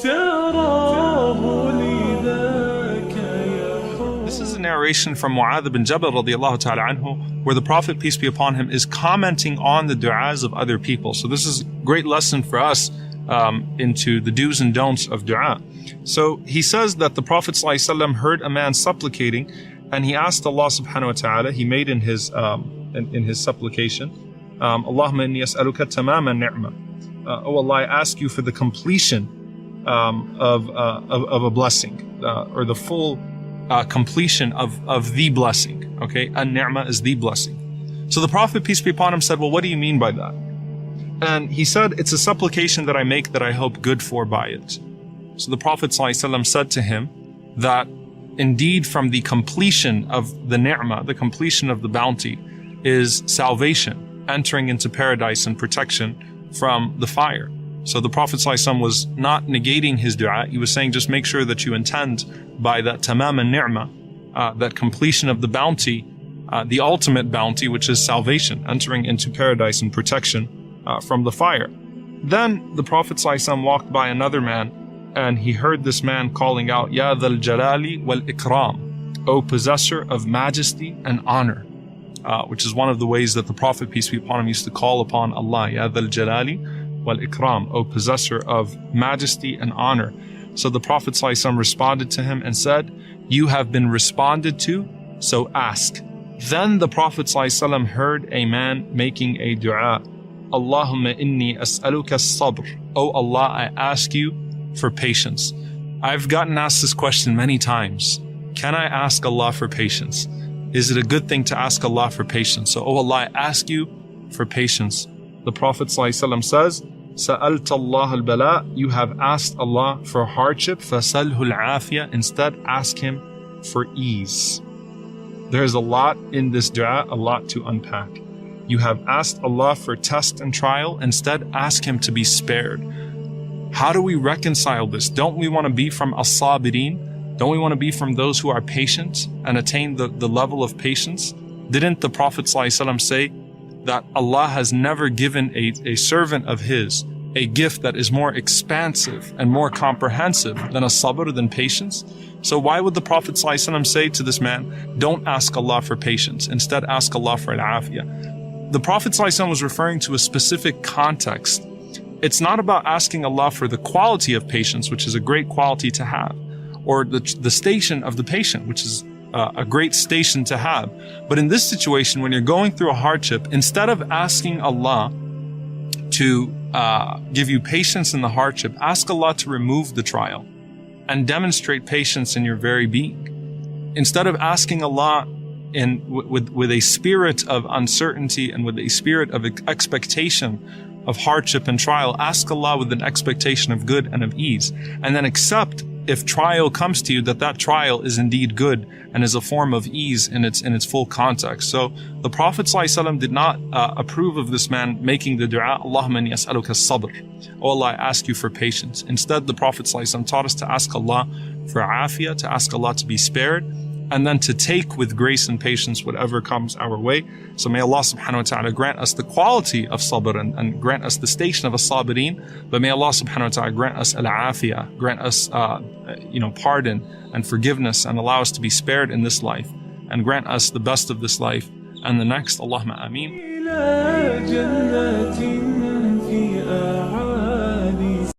This is a narration from Muadh-ibn-jabal radiallahu ta'ala anhu, where the Prophet, peace be upon him, is commenting on the du'as of other people. So this is a great lesson for us into the do's and don'ts of du'a. So he says that the Prophet ﷺ heard a man supplicating, and he asked Allah subhanahu wa ta'ala, he made in his supplication, Allahumma inni as'aluka tamama ni'ma. Oh Allah, I ask you for the completion of a blessing, or the full completion of the blessing. Okay, an-ni'ma is the blessing. So the Prophet, peace be upon him, said, well, what do you mean by that? And he said, it's a supplication that I make that I hope good for by it. So the Prophet ﷺ said to him that indeed from the completion of the ni'mah, the completion of the bounty, is salvation, entering into paradise and protection from the fire. So the Prophet ﷺ was not negating his dua. He was saying, just make sure that you intend by that tamam al-ni'mah, that completion of the bounty, the ultimate bounty, which is salvation, entering into paradise and protection from the fire. Then the Prophet ﷺ walked by another man, and he heard this man calling out, Ya dhal jalali wal ikram, O possessor of majesty and honor, which is one of the ways that the Prophet, peace be upon him, used to call upon Allah, Ya dhal jalali wal ikram, O possessor of majesty and honor. So the Prophet ﷺ responded to him and said, you have been responded to, so ask. Then the Prophet ﷺ heard a man making a dua, Allahumma inni as'aluka as-sabr. Oh Allah, I ask you for patience. I've gotten asked this question many times. Can I ask Allah for patience? Is it a good thing to ask Allah for patience? So, oh Allah, I ask you for patience. The Prophet ﷺ says, Sa'alta Allah al-bala, you have asked Allah for hardship, fasalhu al-afiyah, instead ask Him for ease. There's a lot in this dua, a lot to unpack. You have asked Allah for test and trial, instead ask Him to be spared. How do we reconcile this? Don't we want to be from as-sabirin? Don't we want to be from those who are patient and attain the level of patience? Didn't the Prophet ﷺ say that Allah has never given a servant of His a gift that is more expansive and more comprehensive than a sabr, than patience? So why would the Prophet ﷺ say to this man, don't ask Allah for patience, instead ask Allah for al-afiyah? The Prophet ﷺ was referring to a specific context. It's not about asking Allah for the quality of patience, which is a great quality to have, or the station of the patient, which is a great station to have. But in this situation, when you're going through a hardship, instead of asking Allah to give you patience in the hardship, ask Allah to remove the trial and demonstrate patience in your very being. Instead of asking Allah with a spirit of uncertainty and with a spirit of expectation of hardship and trial, ask Allah with an expectation of good and of ease, and then accept, if trial comes to you, that trial is indeed good and is a form of ease in its full context. So the Prophet ﷺ did not approve of this man making the dua, Allahumma inni as'aluka as-sabr. Oh Allah, I ask you for patience. Instead, the Prophet ﷺ taught us to ask Allah for afiyah, to ask Allah to be spared, and then to take with grace and patience whatever comes our way. So may Allah subhanahu wa ta'ala grant us the quality of sabr and grant us the station of as-sabirin, but may Allah subhanahu wa ta'ala grant us al-afiyah, grant us pardon and forgiveness, and allow us to be spared in this life, and grant us the best of this life and the next. Allahumma ameen.